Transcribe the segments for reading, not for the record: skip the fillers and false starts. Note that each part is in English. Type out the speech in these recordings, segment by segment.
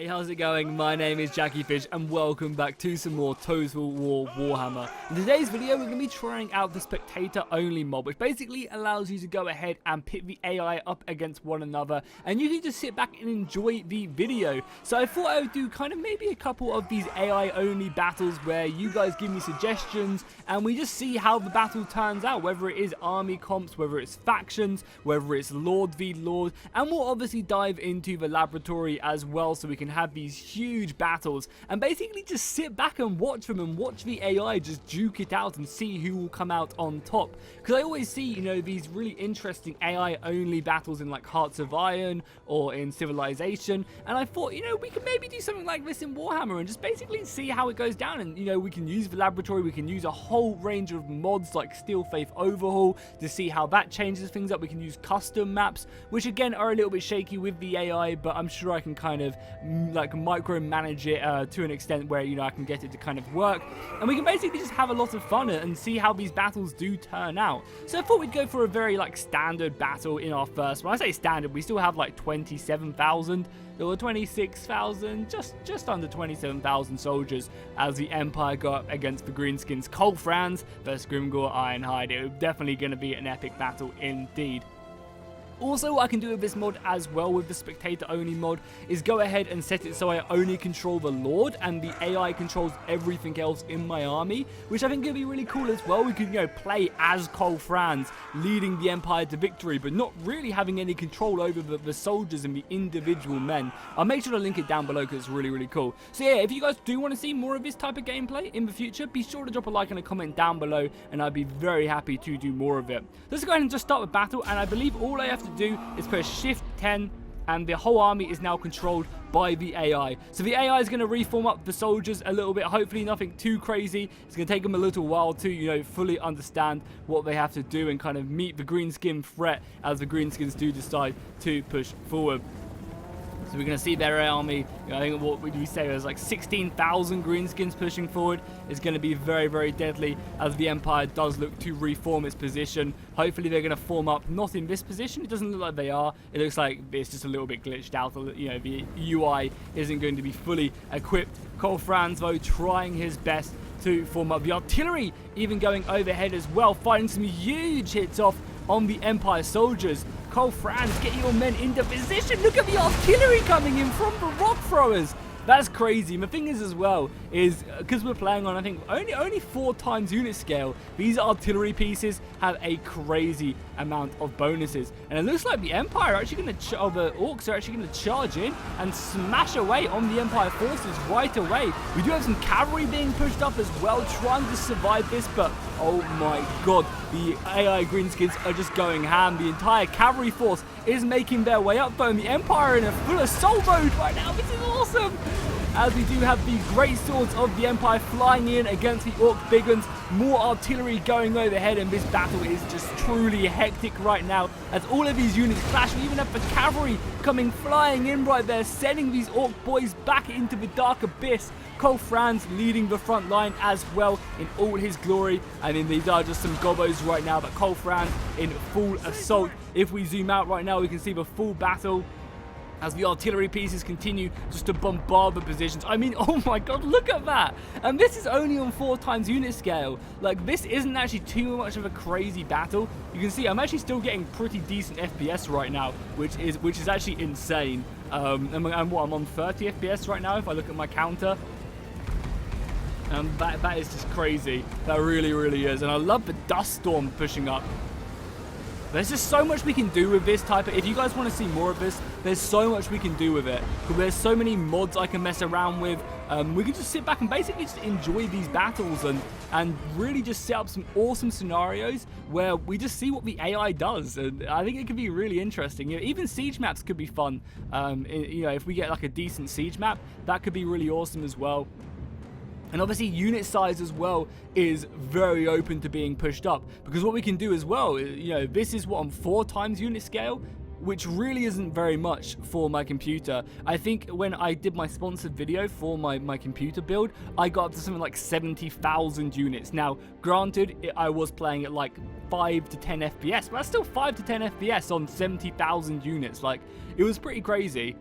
Hey, how's it going? My name is jackiefishhh and welcome back to some more Total War Warhammer. In today's video we're going to be trying out the spectator only mod, which basically allows you to go ahead and pit the AI up against one another and you can just sit back and enjoy the video. So I thought I would do kind of maybe a couple of these AI only battles where you guys give me suggestions and we just see how the battle turns out, whether it is army comps, whether it's factions, whether it's Lord v Lord, and we'll obviously dive into the laboratory as well so we can have these huge battles and basically just sit back and watch them and watch the AI just duke it out and see who will come out on top. Because I always see, you know, these really interesting AI only battles in like Hearts of Iron or in Civilization, and I thought, you know, we could maybe do something like this in Warhammer and just basically see how it goes down. And you know, we can use the laboratory, we can use a whole range of mods like Steel Faith Overhaul to see how that changes things up. We can use custom maps, which again are a little bit shaky with the AI, but I'm sure I can kind of like micromanage it to an extent where, you know, I can get it to kind of work, and we can basically just have a lot of fun and see how these battles do turn out. So I thought we'd go for a very like standard battle in our first. When I say standard, we still have like 27,000 or 26,000, just under 27,000 soldiers as the Empire go up against the Greenskins. Cold Franz versus Grimgor Ironhide. It was definitely going to be an epic battle indeed. Also, what I can do with this mod as well, with the spectator only mod, is go ahead and set it so I only control the Lord and the AI controls everything else in my army, which I think could be really cool as well. We could, you know, play as Cold Franz, leading the Empire to victory, but not really having any control over the soldiers and the individual men. I'll make sure to link it down below because it's really, really cool. So yeah, if you guys do want to see more of this type of gameplay in the future, be sure to drop a like and a comment down below, and I'd be very happy to do more of it. Let's go ahead and just start with battle, and I believe all I have to do is press Shift 10 and the whole army is now controlled by the AI. So the AI is going to reform up the soldiers a little bit, hopefully nothing too crazy. It's going to take them a little while to, you know, fully understand what they have to do and kind of meet the Greenskin threat as the Greenskins do decide to push forward. So we're going to see their army, you know, I think what would we say was like 16,000 Greenskins pushing forward. Is going to be very, very deadly as the Empire does look to reform its position. Hopefully they're going to form up not in this position. It doesn't look like they are. It looks like it's just a little bit glitched out. You know, the UI isn't going to be fully equipped. Cold Franz, though, trying his best to form up. The artillery even going overhead as well, fighting some huge hits off on the Empire soldiers. Cold Franz, get your men into position. Look at the artillery coming in from the rock throwers. That's crazy. And the thing is as well, is because we're playing on, I think, only 4 times unit scale, these artillery pieces have a crazy amount of bonuses. And it looks like the Empire are actually going to, the Orcs are actually going to charge in and smash away on the Empire forces right away. We do have some cavalry being pushed up as well, trying to survive this, but oh my god, the AI Greenskins are just going ham. The entire cavalry force is making their way up, though, and the Empire are in a full assault mode right now. This is awesome! As we do have the great swords of the Empire flying in against the Orc big guns, more artillery going overhead, and this battle is just truly hectic right now as all of these units clash. We even have the cavalry coming flying in right there, sending these Orc boys back into the dark abyss. Cold Franz leading the front line as well in all his glory. I mean, these are just some gobos right now, but Cold Franz in full assault. If we zoom out right now, we can see the full battle as the artillery pieces continue just to bombard the positions. I mean, oh my god, look at that! And this is only on 4 times unit scale. Like, this isn't actually too much of a crazy battle. You can see I'm actually still getting pretty decent FPS right now, which is actually insane. And what, I'm on 30 FPS right now if I look at my counter. That is just crazy. That really, really is. And I love the dust storm pushing up. There's just so much we can do with this type of... If you guys want to see more of this, there's so much we can do with it. There's so many mods I can mess around with. We can just sit back and basically just enjoy these battles and really just set up some awesome scenarios where we just see what the AI does. And I think it could be really interesting. You know, even siege maps could be fun. You know, if we get like a decent siege map, that could be really awesome as well. And obviously unit size as well is very open to being pushed up, because what we can do as well, you know, this is what, on 4 times unit scale, which really isn't very much for my computer. I think when I did my sponsored video for my computer build, I got up to something like 70,000 units. Now, granted, I was playing at like 5 to 10 FPS, but that's still 5 to 10 FPS on 70,000 units. Like, it was pretty crazy.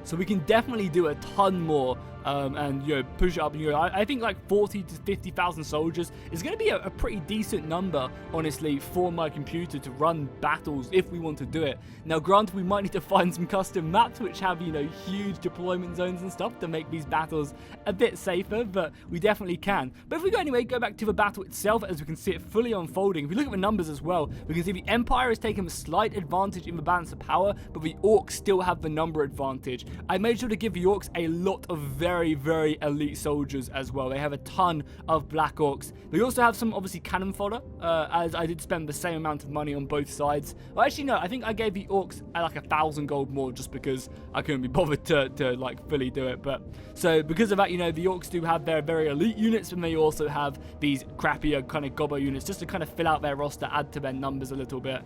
So we can definitely do a ton more. And push it up. I think like 40 to 50,000 soldiers is going to be a pretty decent number, honestly, for my computer to run battles if we want to do it. Now, granted, we might need to find some custom maps which have huge deployment zones and stuff to make these battles a bit safer, but we definitely can. But if we go back to the battle itself, as we can see it fully unfolding. If we look at the numbers as well, we can see the Empire has taken a slight advantage in the balance of power, but the Orcs still have the number advantage. I made sure to give the Orcs a lot of very, very elite soldiers as well. They have a ton of Black Orcs. We also have some, obviously, cannon fodder, as I did spend the same amount of money on both sides. Well, actually, no, I think I gave the Orcs like 1,000 gold more just because I couldn't be bothered to like fully do it. But so because of that, the Orcs do have their very elite units, and they also have these crappier kind of gobbo units just to kind of fill out their roster, add to their numbers a little bit.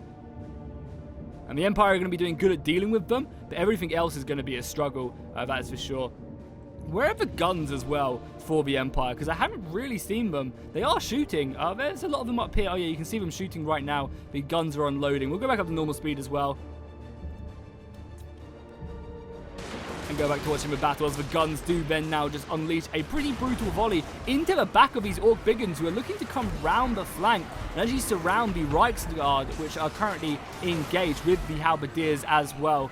And the Empire are going to be doing good at dealing with them, but everything else is going to be a struggle, that is for sure. Where are the guns as well for the Empire? Because I haven't really seen them. They are shooting. There's a lot of them up here. Oh yeah, you can see them shooting right now. The guns are unloading. We'll go back up to normal speed as well. And go back to watching the battle as the guns do then now just unleash a pretty brutal volley into the back of these Orc Biggins, who are looking to come round the flank and actually surround the Reichsguard, which are currently engaged with the Halberdiers as well.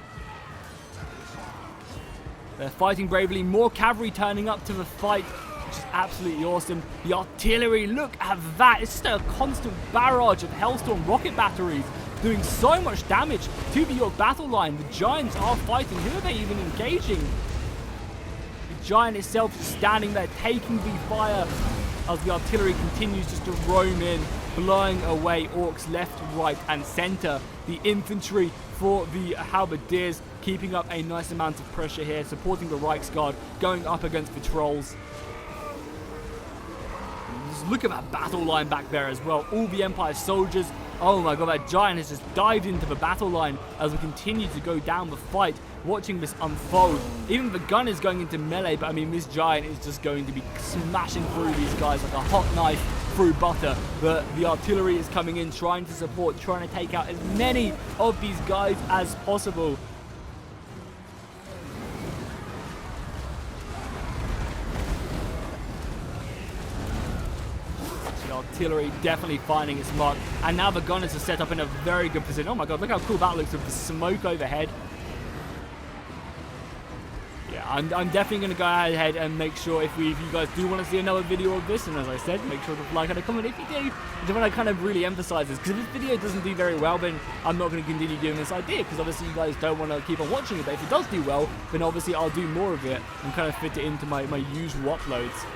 They're fighting bravely. More cavalry turning up to the fight, which is absolutely awesome. The artillery, look at that. It's just a constant barrage of Hellstorm rocket batteries doing so much damage to the York battle line. The Giants are fighting. Who are they even engaging? The Giant itself is standing there taking the fire as the artillery continues just to roam in, blowing away Orcs left, right, and center. The infantry for the Halberdiers keeping up a nice amount of pressure here, supporting the Reichsguard, going up against the Trolls. Just look at that battle line back there as well. All the Empire soldiers. Oh my god, that Giant has just dived into the battle line as we continue to go down the fight, watching this unfold. Even the gun is going into melee, but I mean, this Giant is just going to be smashing through these guys like a hot knife through butter. But the artillery is coming in, trying to support, trying to take out as many of these guys as possible. Artillery definitely finding its mark, and now the gunners are set up in a very good position. Oh my god, look how cool that looks with the smoke overhead. Yeah, I'm definitely going to go ahead and make sure if you guys do want to see another video of this, and as I said, make sure to like and a comment if you do. I want to kind of really emphasize this, because if this video doesn't do very well, then I'm not going to continue doing this idea, because obviously you guys don't want to keep on watching it. But if it does do well, then obviously I'll do more of it and kind of fit it into my usual uploads.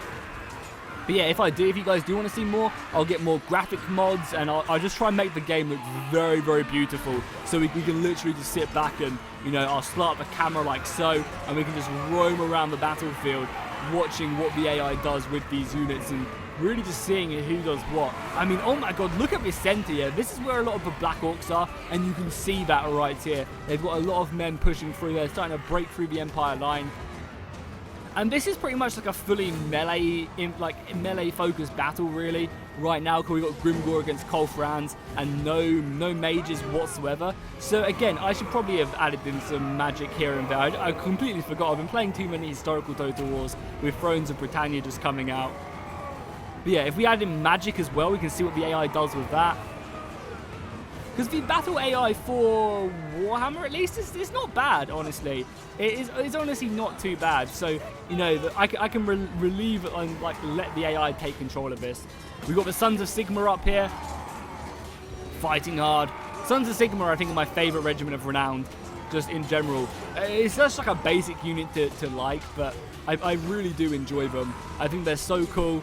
But yeah, if you guys do want to see more, I'll get more graphic mods, and I'll just try and make the game look very, very beautiful. So we can literally just sit back and, I'll start the camera like so, and we can just roam around the battlefield, watching what the AI does with these units, and really just seeing who does what. I mean, oh my god, look at this center here. This is where a lot of the Black Orcs are, and you can see that right here. They've got a lot of men pushing through. They're starting to break through the Empire line. And this is pretty much like a fully melee-focused battle, really, right now, because we've got Grimgor against Kolfrans and no mages whatsoever. So again, I should probably have added in some magic here and there. I completely forgot. I've been playing too many historical Total Wars with Thrones of Britannia just coming out. But yeah, if we add in magic as well, we can see what the AI does with that. Because the battle AI for Warhammer, at least, is not bad, honestly. It's honestly not too bad. So, I can relieve and let the AI take control of this. We've got the Sons of Sigmar up here, fighting hard. Sons of Sigmar, I think, are my favourite regiment of renown, just in general. It's just like a basic unit to like, but I really do enjoy them. I think they're so cool.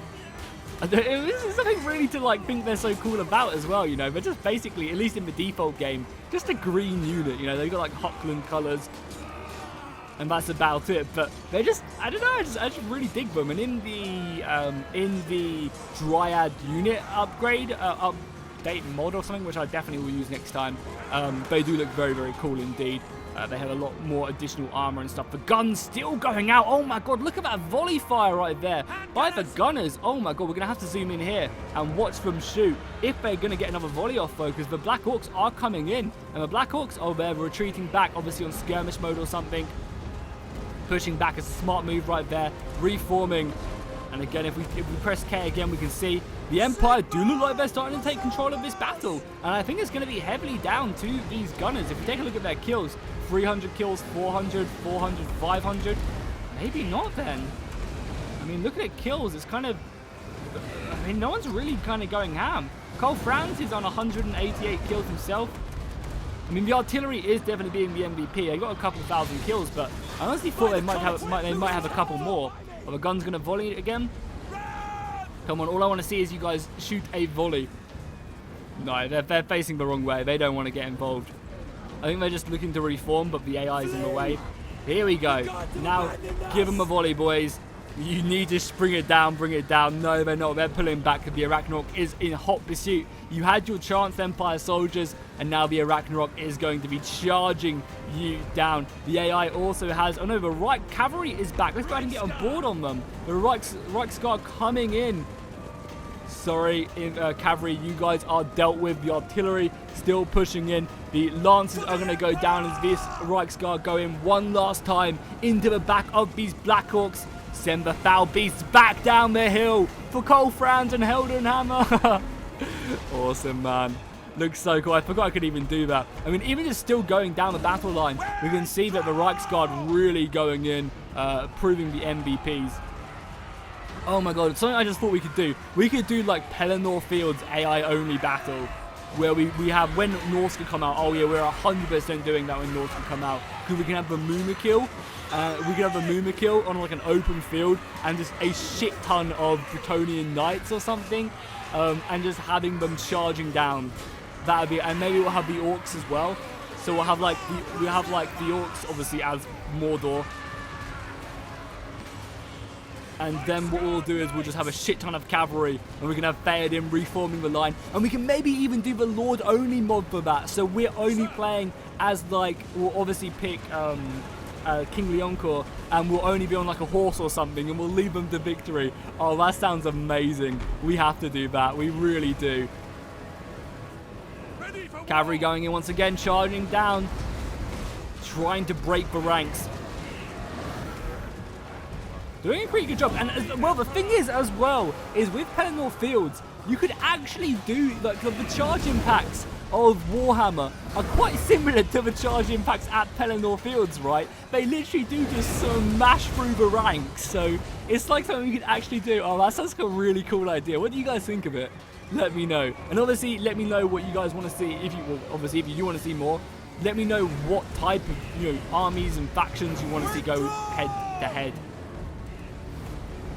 There's something really to think they're so cool about as well, They're just basically, at least in the default game, just a green unit, They've got Hochland colours, and that's about it. But they're just, I don't know, I just really dig them. And in the Dryad unit upgrade, update mod or something, which I definitely will use next time, they do look very, very cool indeed. They have a lot more additional armor and stuff. The gun's still going out. Oh my god, look at that volley fire right there by the gunners. Oh my god, we're going to have to zoom in here and watch them shoot if they're going to get another volley off, though, because the Black Orcs are coming in. And the Black Orcs, they're retreating back, obviously on skirmish mode or something. Pushing back is a smart move right there. Reforming. And again, if we press K again, we can see the Empire do look like they're starting to take control of this battle. And I think it's going to be heavily down to these gunners. If you take a look at their kills, 300 kills, 400, 400, 500. Maybe not then. I mean, look at it kills. It's kind of... I mean, no one's really kind of going ham. Cole Franz is on 188 kills himself. I mean, the artillery is definitely being the MVP. They got a couple thousand kills, but I honestly thought they might have a couple more. Oh, the gun's going to volley it again. Come on, all I want to see is you guys shoot a volley. No, they're facing the wrong way. They don't want to get involved. I think they're just looking to reform, but the AI is in the way. Here we go. Now, give them a volley, boys. You need to bring it down, bring it down. No, they're not. They're pulling back. The Arachnarok is in hot pursuit. You had your chance, Empire soldiers, and now the Arachnarok is going to be charging you down. The AI also has... Oh no, the Reich cavalry is back. Let's go ahead and get on board on them. The Reichsguard coming in. Sorry, cavalry, you guys are dealt with. The artillery still pushing in. The Lancers are going to go down as this Reichsguard go in one last time into the back of these Black Hawks. Send the foul beasts back down the hill for Cole Franz and Heldenhammer. Awesome, man. Looks so cool. I forgot I could even do that. I mean, even just still going down the battle line, we can see that the Reichsguard really going in, proving the MVPs. Oh my god, something I just thought we could do. We could do like Pelennor Field's AI only battle. Where we have, when Norse can come out, oh yeah, we're 100% doing that when Norse can come out. Because we can have the Mumakil. We can have the Mumakil on like an open field and just a shit ton of Bretonnian Knights or something. And just having them charging down. That'd be, and maybe we'll have the Orcs as well. So we'll have like the Orcs obviously as Mordor. And then what we'll do is we'll just have a shit ton of cavalry, and we can have Theoden reforming the line, and we can maybe even do the Lord only mod for that. So we're only playing as like, we'll obviously pick King Leoncor, and we'll only be on like a horse or something, and we'll lead them to victory. Oh, that sounds amazing. We have to do that. We really do. Cavalry going in once again, charging down, trying to break the ranks. Doing a pretty good job. And well, the thing is as well, is with Pelennor Fields, you could actually do, like, the charge impacts of Warhammer are quite similar to the charge impacts at Pelennor Fields, right? They literally do just smash through the ranks. So it's like something you could actually do. Oh, that sounds like a really cool idea. What do you guys think of it? Let me know. And obviously, let me know what you guys want to see. If you, well, obviously, if you do want to see more, let me know what type of, armies and factions you want to see go head to head.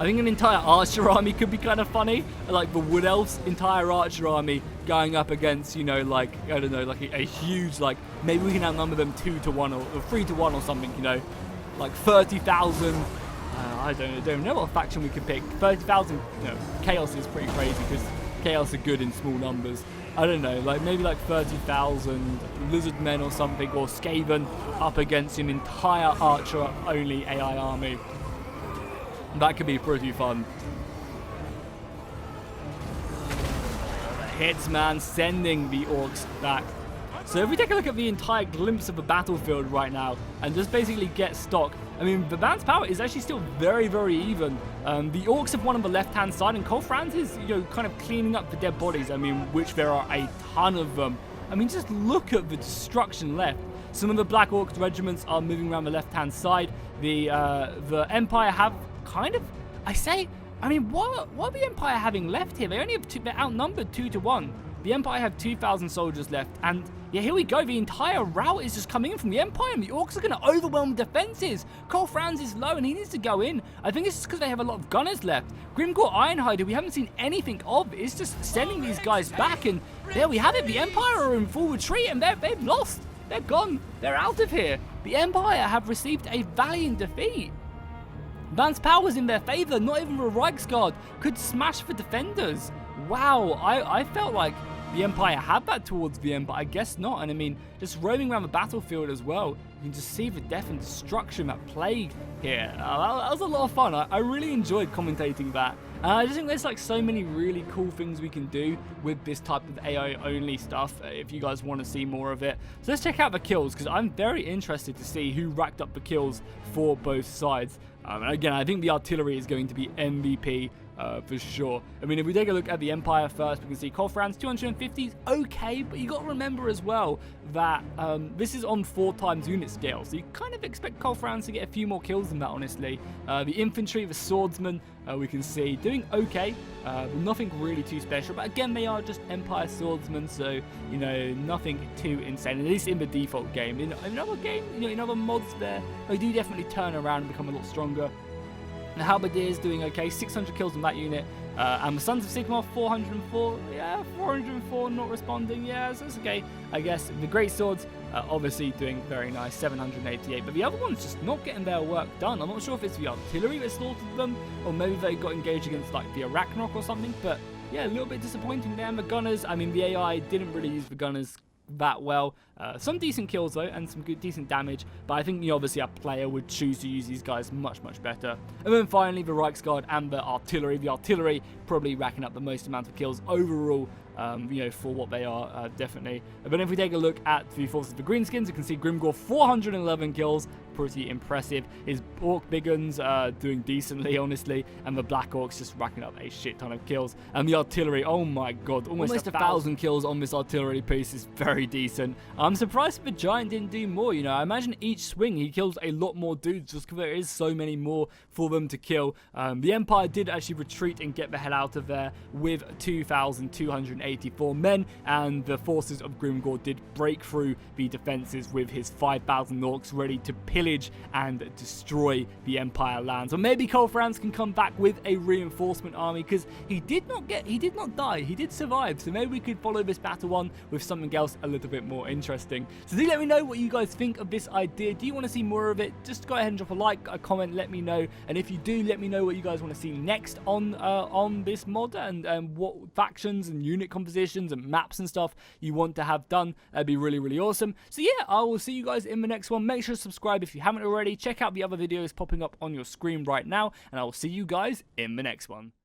I think an entire archer army could be kind of funny. Like the Wood Elves' entire archer army going up against, like, I don't know, like a huge, like, maybe we can outnumber them 2-1 or 3-1 or something, like 30,000. I don't know what faction we could pick. 30,000, Chaos is pretty crazy because Chaos are good in small numbers. I don't know, like maybe like 30,000 Lizard Men or something, or Skaven up against an entire archer only AI army. That could be pretty fun. Hits, man, sending the Orcs back. So if we take a look at the entire glimpse of the battlefield right now and just basically get stock, I mean, the band's power is actually still very, very even. The Orcs have won on the left-hand side, and Cole Franz is, kind of cleaning up the dead bodies. I mean, which there are a ton of them. I mean, just look at the destruction left. Some of the Black Orc regiments are moving around the left-hand side. The Empire have kind of, I mean, what are the Empire having left here? They only have they're outnumbered 2-1. The Empire have 2,000 soldiers left, and yeah, here we go. The entire route is just coming in from the Empire, and the Orcs are going to overwhelm defenses. Cole Franz is low, and he needs to go in. I think it's just because they have a lot of gunners left. Grimgor Ironhider, we haven't seen anything of. It's just sending these guys back, and there we have it. The Empire are in full retreat, and they've lost. They're gone. They're out of here. The Empire have received a valiant defeat. Van's power's in their favor. Not even the Reichsguard could smash the defenders. Wow, I felt like the Empire had that towards the end, but I guess not. And I mean, just roaming around the battlefield as well, you can just see the death and destruction that plagued here. That was a lot of fun. I really enjoyed commentating that. I just think there's like so many really cool things we can do with this type of AI only stuff if you guys want to see more of it. So let's check out the kills, because I'm very interested to see who racked up the kills for both sides. And again, I think the artillery is going to be MVP for sure. I mean, if we take a look at the Empire first, we can see Colfran's 250 is okay, but you got to remember as well that this is on 4 times unit scale, so you kind of expect Colfran's to get a few more kills than that, honestly. The infantry, the swordsmen, we can see doing okay, nothing really too special, but again, they are just Empire swordsmen, so, you know, nothing too insane, at least in the default game. In another game, you know, in other mods there, they do definitely turn around and become a lot stronger. The Halberdiers doing okay, 600 kills on that unit, and the Sons of Sigma 404, yeah, 404 not responding, yeah, so it's okay, I guess. The Great Swords obviously doing very nice, 788, but the other one's just not getting their work done. I'm not sure if it's the artillery that slaughtered them, or maybe they got engaged against like the Arachnok or something, but yeah, a little bit disappointing there. And the Gunners, I mean, the AI didn't really use the Gunners that well. Some decent kills though, and some good decent damage, but I think, you know, obviously a player would choose to use these guys much better. And then finally the Reichsguard and the artillery probably racking up the most amount of kills overall, you know, for what they are, definitely. But if we take a look at the forces of the Greenskins, you can see Grimgor 411 kills, pretty impressive. His Orc Biggins doing decently, honestly, and the Black Orcs just racking up a shit ton of kills. And the artillery, oh my god, almost 1,000 kills on this artillery piece is very decent. I'm surprised the Giant didn't do more, you know. I imagine each swing he kills a lot more dudes just because there is so many more for them to kill. The Empire did actually retreat and get the hell out of there with 2,284 men, and the forces of Grimgor did break through the defenses with his 5,000 orcs ready to pillage and destroy the Empire lands. Or maybe Colfrans can come back with a reinforcement army, because he did not die, he did survive, so maybe we could follow this battle on with something else a little bit more interesting. So do let me know what you guys think of this idea. Do you want to see more of it? Just go ahead and drop a like, a comment, let me know. And if you do, let me know what you guys want to see next on this mod, and what factions and unit compositions and maps and stuff you want to have done. That'd be really awesome. So yeah, I will see you guys in the next one. Make sure to subscribe if you haven't already. Check out the other videos popping up on your screen right now, and I will see you guys in the next one.